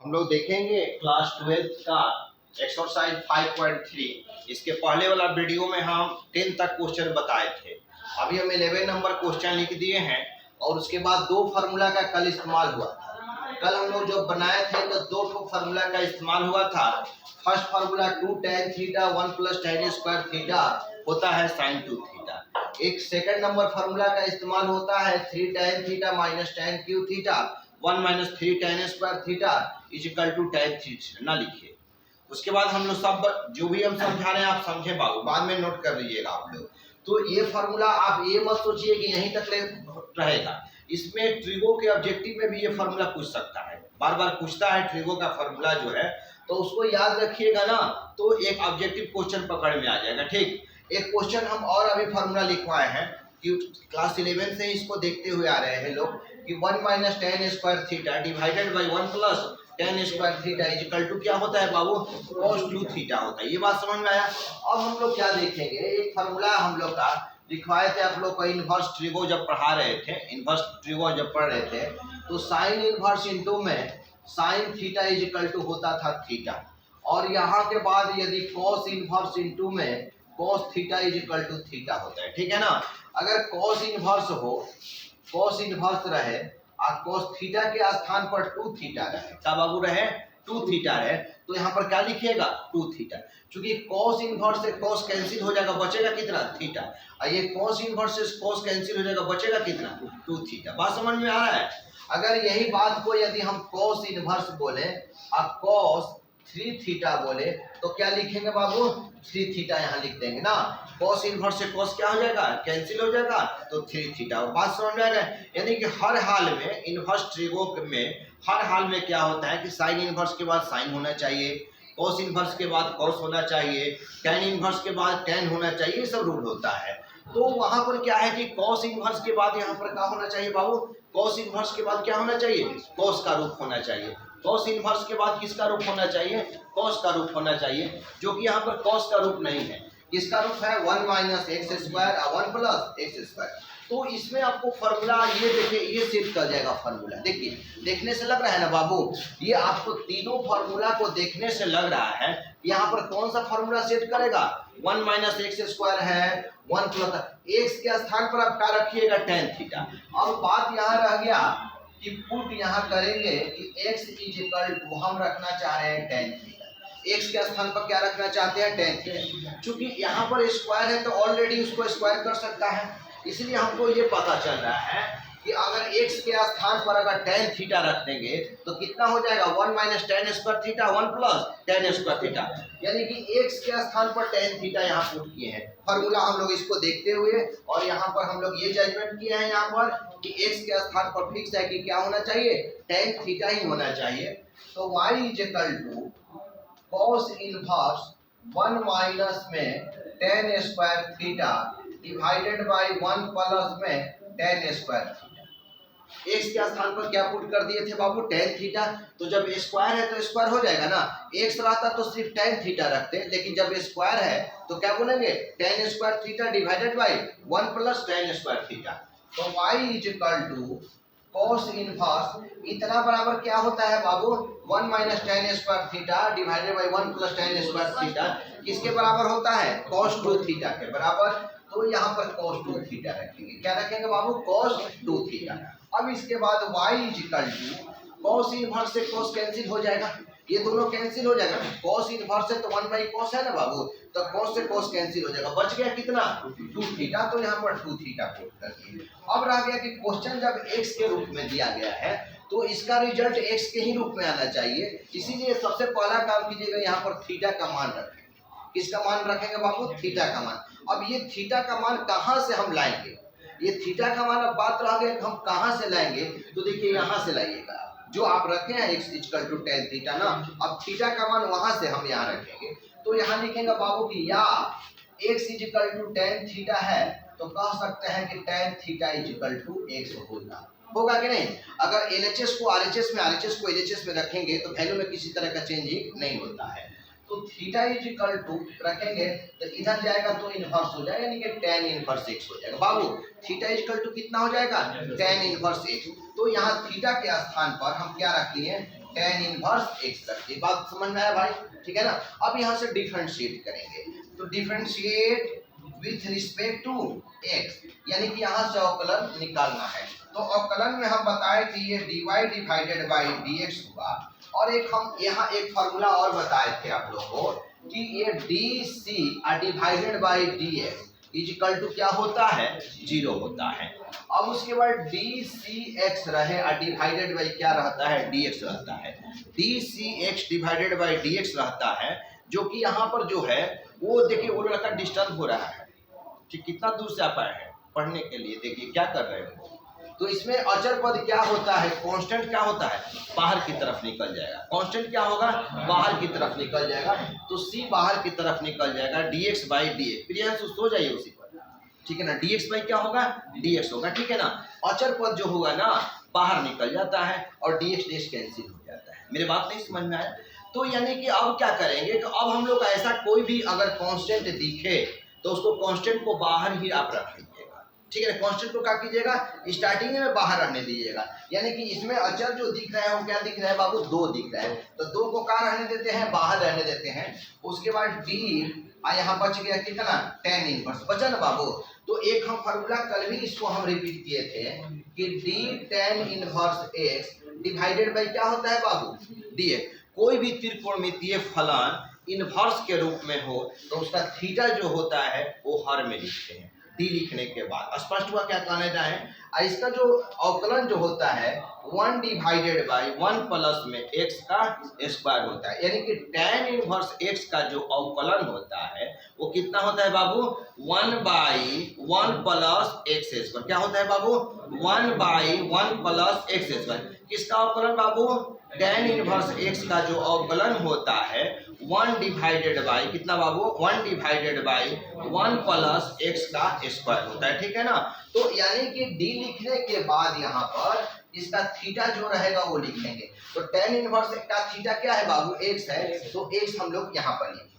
हम लोग देखेंगे क्लास 12 का एक्सरसाइज 5.3। इसके पहले वाला वीडियो में हम 10 तक क्वेश्चन बताए थे। अभी हम 11 नंबर क्वेश्चन लिख दिए हैं और उसके बाद दो फार्मूला का कल इस्तेमाल हुआ था। कल हम लोग जब बनाए थे तो दो ठो फार्मूला का इस्तेमाल हुआ था। First formula 2 tan theta 1 + tan square theta होता है sin 2 थीटा। एक सेकंड नंबर फार्मूला का इस्तेमाल होता है 3 tan theta - tan Q theta 1 - 3 tan square theta = tan theta. ना लिखिए। उसके बाद हम लोग सब जो भी हम समझा रहे हैं आप समझे बाबू, बाद में नोट कर लीजिएगा आप लोग। तो ये फार्मूला आप ये मत सोचिए कि यहीं तक रहेगा। इसमें ट्रिगो के ऑब्जेक्टिव में भी ये फार्मूला पूछ सकता है, बार बार पूछता है ट्रिगो का फार्मूला जो है, तो उसको याद रखिएगा ना, तो एक ऑब्जेक्टिव क्वेश्चन पकड़ में आ जाएगा। ठीक, एक क्वेश्चन हम और अभी फार्मूला लिखवाए हैं कि क्लास 11 से इसको देखते हुए आ रहे हैं लोग कि 1 - tan square theta divided by 1 + tan square theta = क्या होता है बाबू, cos 2 थीटा होता है। ये बात समझ में आया। अब हम लोग क्या देखेंगे, एक फार्मूला हम लोग का लिखवाए थे आप लोग को इनवर्स ट्रिगो जब पढ़ा रहे थे, इनवर्स ट्रिगो जब पढ़ रहे थे तो साइन इनवर्स इनटू में साइन थीटा = होता था थीटा, और यहाँ के बाद यदि cos इनवर्स इनटू में cos थीटा = थीटा होता है। ठीक है ना। अगर cos इनवर्स हो, cos इनवर्स रहे और cos थीटा के स्थान पर 2 थीटा रहे, क्या बाबू रहे 2 थीटा रहे, तो यहाँ पर क्या लिखिएगा 2 थीटा। क्योंकि cos इनवर्स से cos कैंसिल हो जाएगा, बचेगा कितना थीटा, और ये cos इनवर्स से cos कैंसिल हो जाएगा, बचेगा कितना 2 थीटा। बात समझ में आ रहा है। अगर यही बात को यदि हम cos इनवर्स बोले और cos 3 थीटा बोले तो क्या लिखेंगे बाबू, 3 थीटा यहाँ लिख देंगे ना। cos इनवर्स से cos क्या हो जाएगा, कैंसिल हो जाएगा, तो 3 थीटा। बात समझ में आ रहा है। यानी कि हर हाल में इनवर्स ट्रिगो में हर हाल में क्या होता है कि साइन इनवर्स के बाद साइन होना चाहिए, cos इनवर्स के बाद cos होना चाहिए, tan इनवर्स के बाद tan होना चाहिए, ये सब रूल होता है। तो वहां पर क्या है कि cos इनवर्स के बाद यहाँ पर क्या होना चाहिए बाबू, cos इनवर्स के बाद क्या होना चाहिए, cos का रूप होना चाहिए। cos इनवर्स के बाद किसका रूप होना चाहिए, cos का रूप होना चाहिए, जो कि यहाँ पर cos का रूप नहीं है। किसका रूप है 1 - x² और 1 + x²। तो इसमें आपको फार्मूला ये देखिए, ये सेट कर जाएगा फार्मूला। देखिए, देखने से लग रहा है ना बाबू, ये आपको तीनों फार्मूला को देखने से लग रहा है यहाँ पर कौन सा फार्मूला सेट करेगा, 1 - x² है, 1 + x के स्थान पर आप क्या रखिएगा tan थीटा। अब बात यहाँ रह गया कि पुट यहाँ करेंगे कि x = हम रखना चाह रहे हैं tan थीटा, x के स्थान पर क्या रखना चाहते हैं tan थीटा। चूंकि यहाँ पर स्क्वायर है तो ऑलरेडी उसको स्क्वायर कर सकता है, इसलिए हमको ये पता चल रहा है कि अगर x के स्थान पर अगर tan थीटा रख देंगे तो कितना हो जाएगा 1 - tan square theta 1 + tan square theta. यानी कि x के स्थान पर tan थीटा यहाँ पुट किए हैं। फार्मूला हम लोग इसको देखते हुए और यहाँ पर हम लोग ये जजमेंट किए हैं यहाँ पर कि x के स्थान पर फिक्स है कि क्या होना चाहिए, tan थीटा ही होना चाहिए। तो y = cos इनवर्स 1 - में tan square theta divided by 1 + में tan स्क्वायर थीटा। x के स्थान पर क्या पुट कर दिए थे बाबू, tan थीटा। तो जब स्क्वायर है तो स्क्वायर हो जाएगा ना, x रहता तो सिर्फ tan थीटा रखते, लेकिन जब स्क्वायर है तो क्या बोलेंगे tan square theta divided by 1 + tan square theta. तो y = cos इनवर्स इतना बराबर क्या होता है बाबू, 1 - tan square theta divided by 1 + tan square theta. किसके बराबर होता है, cos 2 थीटा के बराबर। तो यहाँ पर cos 2 थीटा रखेंगे। क्या रखेंगे बाबू, cos 2 थीटा। अब इसके बाद y = cos इनवर्स से cos कैंसिल हो जाएगा, ये दोनों कैंसिल हो जाएगा। cos इनवर्स से तो 1/cos है ना बाबू, तो cos से cos कैंसिल हो जाएगा, बच गया कितना 2 थीटा। तो यहाँ पर 2 थीटा पुट कर दिए। अब रह गया कि क्वेश्चन जब x के रूप में दिया गया है तो इसका रिजल्ट x के ही रूप में आना चाहिए, इसीलिए सबसे पहला काम कीजिएगा यहाँ पर थीटा का मान रखेंगे। किसका मान रखेंगे बाबू, थीटा का मान। अब ये थीटा का मान कहाँ से हम लाएंगे, ये थीटा का मान, अब बात रह गई हम कहाँ से लाएंगे, तो देखिए यहाँ से लाइएगा, जो आप रखे हैं x = tan थीटा ना, अब थीटा का मान वहां से हम यहाँ रखेंगे। तो यहाँ लिखेंगे बाबू कि या x = tan थीटा है तो कह सकते हैं कि tan थीटा = x होगा कि नहीं। अगर LHS को RHS में, RHS को LHS में रखेंगे तो वैल्यू में किसी तरह का चेंजिंग नहीं होता है। तो थीटा = रखेंगे तो इधर जाएगा तो इनवर्स हो जाएगा, यानी कि tan इनवर्स x हो जाएगा। बाबू थीटा = कितना हो जाएगा, tan इनवर्स x। तो यहाँ थीटा के स्थान पर हम क्या रख लिए, tan इनवर्स x तक। ये बात समझ में आया भाई, ठीक है ना। अब यहाँ से डिफरेंशिएट करेंगे, तो differentiate with respect to x, यानी कि यहाँ से अवकलन निकालना है। तो अवकलन में हम बताए कि ये dy डिवाइडेड बाई dx हुआ, और एक हम यहाँ एक फार्मूला और बताए थे आप लोगों को कि ये dc divided by dx equal to क्या होता है, 0 होता है। अब उसके बाद dcx रहे डिवाइडेड बाई क्या रहता है, dx रहता है। dcx डिवाइडेड बाई dx रहता है, जो कि यहाँ पर जो है वो देखिए वो लड़का डिस्टर्ब हो रहा है, ठीक, कितना दूर से आप आए हैं पढ़ने के लिए, देखिए क्या कर रहे हो। तो इसमें अचर पद क्या होता है, कांस्टेंट क्या होता है, बाहर की तरफ निकल जाएगा। कांस्टेंट क्या होगा, बाहर की तरफ निकल जाएगा, तो c बाहर की तरफ निकल जाएगा, dx बाई dx। प्रियांशु सो जाइए उसी पर, ठीक है ना। dx बाई क्या होगा, dx होगा, ठीक है ना। अचर पद जो होगा ना बाहर निकल जाता है और dx dx कैंसिल हो जाता है। मेरी बात नहीं समझ में आया। तो यानी कि अब क्या करेंगे कि अब हम लोग ऐसा कोई भी अगर कांस्टेंट दिखे तो उसको कांस्टेंट को बाहर ही आप रख लीजिएगा, ठीक है ना। कांस्टेंट को क्या कीजिएगा, स्टार्टिंग में बाहर रहने दीजिएगा। यानी कि इसमें अचर जो दिख रहा है वो क्या दिख रहा है बाबू, 2 दिख रहा है, तो 2 को कहाँ रहने देते हैं, बाहर रहने देते हैं। उसके बाद d यहाँ बच गया कितना, tan इनवर्स बचा ना बाबू। तो एक हम फार्मूला कल भी इसको हम रिपीट किए थे कि d tan inverse x divided by क्या होता है बाबू, dx। कोई भी त्रिकोणमितीय फलन इनवर्स के रूप में हो तो उसका थीटा जो होता है वो हर में लिखते हैं। डी लिखने के बाद स्पष्ट हुआ क्या कहना चाहें। इसका जो अवकलन जो होता है 1 डिवाइडेड बाई 1 प्लस में x का स्क्वायर होता है, यानी कि tan इनवर्स x का जो अवकलन होता है वो कितना होता है बाबू, 1 बाई 1 प्लस x स्क्वायर। क्या होता है बाबू, 1 बाई 1 प्लस x स्क्वायर। किसका अवकलन बाबू, tan इनवर्स x का जो अवकलन होता है 1 डिवाइडेड बाई कितना बाबू, 1 डिवाइडेड बाई 1 प्लस x का स्क्वायर होता है, ठीक है ना। तो यानी कि d लिखने के बाद यहाँ पर इसका थीटा जो रहेगा वो लिख लेंगे। तो tan इनवर्स का थीटा क्या है बाबू, x है, तो x हम लोग यहाँ पर लिखेंगे।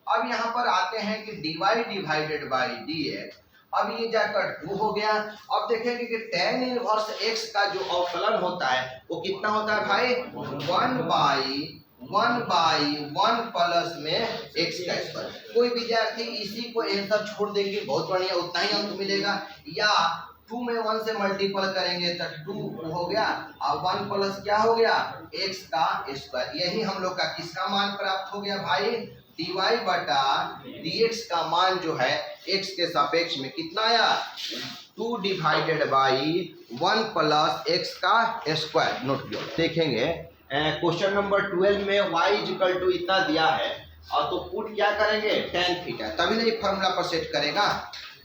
अब यहाँ पर आते हैं कि dy डिवाइडेड बाई dx, अब ये जाकर 2 हो गया। अब देखेंगे कि tan इनवर्स x का जो अवकलन होता है वो कितना होता है भाई, 1 बाई 1 प्लस में x का स्क्वायर। कोई विद्यार्थी इसी को आंसर छोड़ देंगे बहुत बढ़िया, उतना ही अंक मिलेगा। या 2 में 1 से मल्टीपल करेंगे तो 2 हो गया और 1 प्लस क्या हो गया, x का स्क्वायर। यही हम लोग का किसका मान प्राप्त हो गया भाई, dy बटा dx का मान जो है x के सापेक्ष में कितना आया, 2 डिवाइडेड बाई 1 प्लस x का स्क्वायर। नोट किया, देखेंगे क्वेश्चन नंबर 12 में y इक्वल टू इतना दिया है और तो पुट क्या करेंगे, tan थीटा, तभी नहीं फॉर्मूला पर सेट करेगा।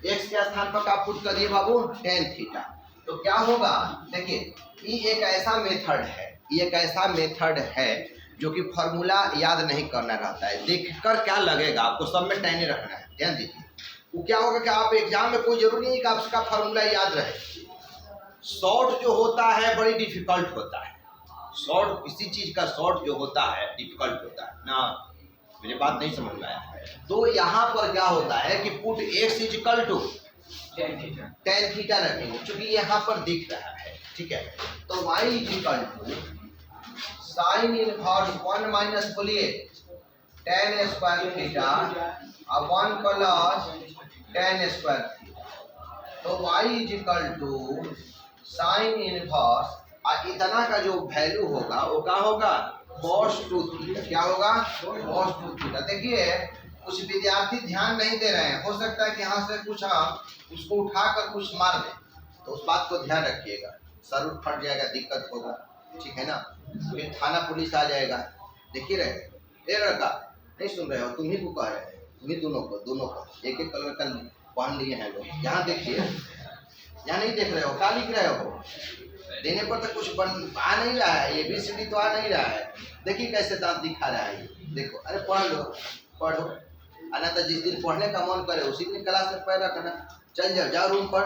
x के स्थान पर आप पुट करिए बाबू tan थीटा, तो क्या होगा, देखिए ये एक ऐसा मेथड है, ये एक ऐसा मेथड है जो कि फॉर्मूला याद नहीं करना रहता है, देखकर क्या लगेगा आपको, सब में tan रखना है, ध्यान दीजिए। वो क्या होगा कि आप एग्जाम में कोई जरूरी नहीं कि आपका फॉर्मूला याद रहे। शॉर्ट जो होता है बड़ी डिफिकल्ट होता है, शॉर्ट किसी चीज का शॉर्ट जो होता है डिफिकल्ट होता है ना, मेरी बात नहीं समझ में आया। तो यहाँ पर क्या होता है कि put x equal to tan theta रखेंगे, क्योंकि यहाँ पर दिख रहा है, ठीक है। तो y equal to sine inverse 1 minus बोलिए tan स्क्वायर थीटा और 1 प्लस tan स्क्वायर थीटा। तो y equal to sine inverse और इतना का जो वैल्यू होगा वो क्या होगा, cos 2 थीटा। क्या होगा, cos 2 थीटा। देखिए कुछ विद्यार्थी ध्यान नहीं दे रहे हैं, हो सकता है कि यहाँ से कुछ हम उसको उठाकर कुछ मार दें, तो उस बात को ध्यान रखिएगा, सर उठ फट जाएगा, दिक्कत होगा, ठीक है ना, फिर थाना पुलिस आ जाएगा। देखिए रहे ए लड़का, नहीं सुन रहे हो, तुम ही को कह रहे हैं, तुम ही दोनों को एक एक कलर का पहन लिए हैं लोग। यहाँ देखिए, यहाँ नहीं देख रहे हो, क्या लिख रहे हो, देने पर तो कुछ आ नहीं रहा है, ये ABCD तो आ नहीं रहा है। देखिए कैसे दांत दिखा रहा है, देखो, अरे पढ़ लो, पढ़ो, आना तो जिस दिन पढ़ने का मन करे उसी दिन क्लास में पैर रखना, चल जाओ रूम पर,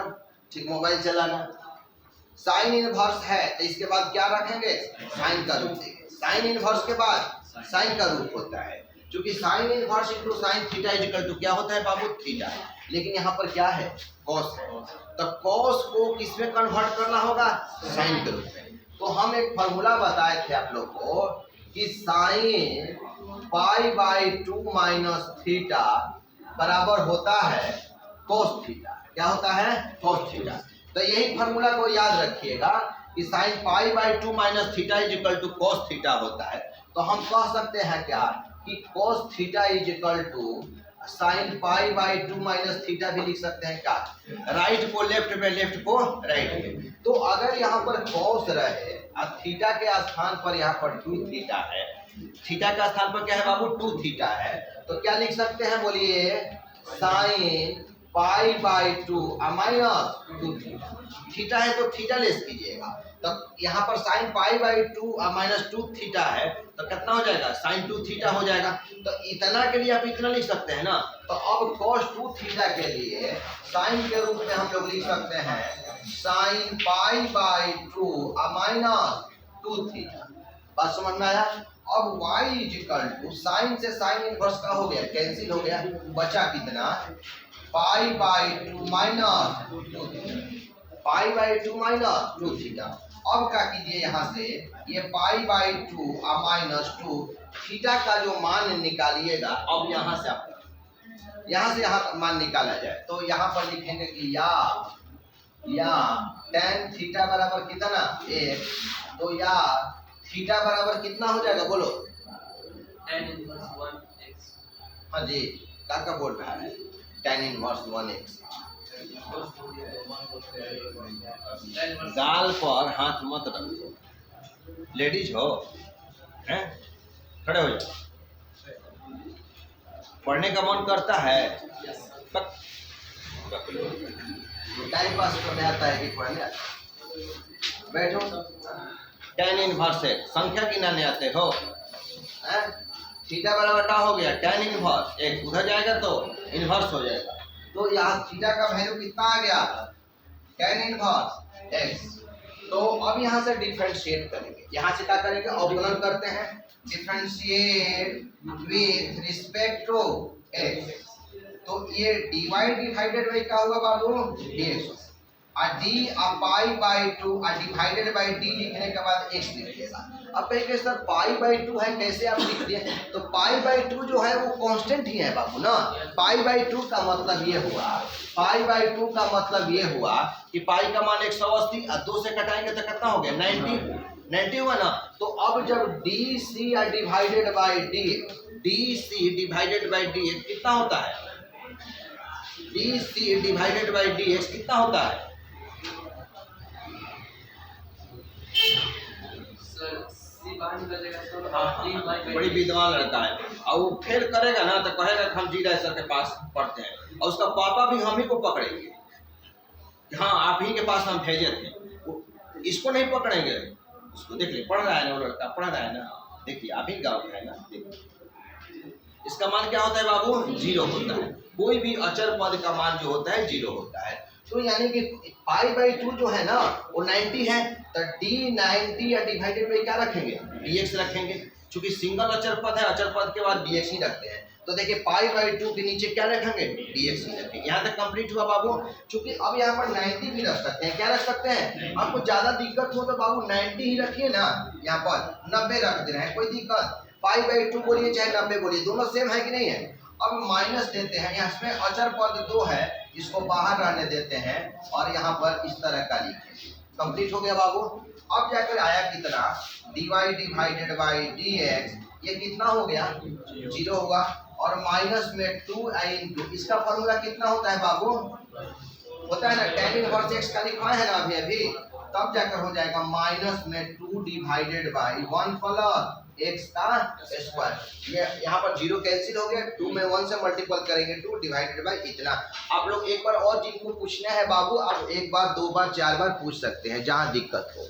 ठीक, मोबाइल चलाना। साइन इनवर्स है तो इसके बाद क्या रखेंगे, साइन का रूप देंगे। साइन इनवर्स के बाद साइन का रूप होता है, क्योंकि sine inverse into sine theta equal to क्या होता है बाबू, थीटा। लेकिन यहाँ पर क्या है, कॉस है, तो कॉस को किस में कन्वर्ट करना होगा, साइन के रूप में। तो हम एक फॉर्मूला बताए थे आप लोग को कि sine pi by 2 minus theta बराबर होता है कोस थीटा। क्या होता है? Cos theta. तो यही फॉर्मूला को याद रखिएगा कि sine pi by 2 minus theta is equal to cos theta होता है। तो हम कह सकते हैं क्या कि cos theta is equal to sine pi by 2 minus theta भी लिख सकते हैं क्या? राइट को लेफ्ट में, लेफ्ट को राइट में। तो अगर यहाँ पर कोस रहे और थीटा के स्थान पर यहाँ पर 2 थीटा है, थीटा का स्थान पर क्या है बाबू? 2 थीटा है, तो क्या लिख सकते हैं बोलिए? Sign pi by 2 minus 2 theta. Theta है तो थीटा लेस कीजिएगा, तो यहाँ पर sign pi by 2 minus 2 theta है, तो कितना हो जाएगा? साइन 2 थीटा हो जाएगा। तो इतना के लिए आप इतना लिख सकते हैं ना। तो अब cos 2 थीटा के लिए साइन के रूप में हम लोग लिख सकते हैं sine pi by 2 minus 2 theta. बात समझ में आया? अब y is equal to sine से साइन इनवर्स का हो गया, कैंसिल हो गया, बचा कितना? Pi by 2 minus 2 theta. Pi by 2 minus 2 theta. अब क्या कीजिए, यहाँ से ये पाई बाई 2 माइनस 2 थीटा का जो मान निकालिएगा, अब यहाँ से आप यहाँ से यहाँ मान निकाला जाए तो यहाँ पर लिखेंगे कि या tan थीटा बराबर कितना? 1। तो या थीटा बराबर कितना हो जाएगा बोलो? tan inverse 1x। हाँ जी, क्या बोल रहा है? tan inverse 1x। गाल पर हाथ मत रखो, लेडीज हो हैं? खड़े हो जाओ। पढ़ने का मन करता है? टाइम पास करने आता है कि पढ़ने आता है? बैठो। tan इनवर्स है, संख्या गिनाने आते हो? थीटा बराबर क्या हो गया? tan inverse x। उधर जाएगा तो इनवर्स हो जाएगा। तो यहाँ थीटा का वैल्यू कितना आ गया? tan inverse x। तो अब यहाँ से डिफरेंशिएट करेंगे। यहाँ से क्या करेंगे? अवकलन करते हैं, differentiate with respect to x। तो ये dy डिवाइडेड बाई क्या होगा बाबू? dx। और d pi by 2 divided by d लिखने के बाद x लिखिएगा। अब कहेंगे सर पाई बाई 2 है, कैसे आप लिख दिए? तो पाई बाई 2 जो है वो कांस्टेंट ही है बाबू ना। पाई बाई 2 का मतलब ये हुआ, पाई बाई 2 का मतलब ये हुआ कि पाई का मान 180 और 2 से घटाएंगे तो कितना हो गया? 90 हुआ ना। तो अब जब D C divided by D X कितना होता है? D C divided by D X कितना होता है? बड़ी विद्वान लड़का है और वो फेल करेगा ना तो कहेगा कि हम जी राय सर के पास पढ़ते हैं, और उसका पापा भी हम ही को पकड़ेंगे। हाँ, आप ही के पास हम भेजे थे। इसको नहीं पकड़ेंगे, उसको देख ले, पढ़ रहा है ना वो लड़का, पढ़ रहा है ना। देखिए आप ही गाँव का है ना। देखिए इसका मान क्या होता है बाबू? 0 होता है। कोई भी अचर पद का मान जो होता है 0 होता है। तो यानी कि पाई बाई 2 जो है ना वो 90 है, तो d 90 या डिवाइडेड बाई क्या रखेंगे? dx रखेंगे। चूंकि सिंगल अचर पद है, अचर पद के बाद dx ही रखते हैं। तो देखिए पाई बाई 2 के नीचे क्या रखेंगे? dx ही रखेंगे। यहाँ तक कंप्लीट हुआ बाबू। चूंकि अब यहाँ पर 90 भी रख सकते हैं। क्या रख सकते हैं? आपको ज्यादा दिक्कत हो तो बाबू 90 ही रखिए ना, यहाँ पर 90 रख दे रहे हैं, कोई दिक्कत? पाई बाई 2 बोलिए चाहे 90 बोलिए, दोनों सेम है कि नहीं है? अब माइनस देते हैं, यहाँ पे अचर पद 2 है, इसको बाहर रहने देते हैं और यहाँ पर इस तरह का लिखें। कंप्लीट हो गया बाबू। अब जाकर आया कितना? dy डिवाइडेड बाई dx, ये कितना हो गया? 0 होगा। और माइनस में 2 इंटू, इसका फॉर्मूला कितना होता है बाबू? होता है ना tan इनवर्स x का लिखा है ना अभी, तब जाकर हो जाएगा माइनस में 2 डिवाइडेड बाई 1 प्लस x का स्क्वायर। ये यहाँ पर 0 कैंसिल हो गया, 2 में 1 से मल्टीपल करेंगे 2 डिवाइडेड बाई इतना। आप लोग एक बार और जिनको पूछना है बाबू, आप एक बार 2 बार 4 बार पूछ सकते हैं जहाँ दिक्कत हो।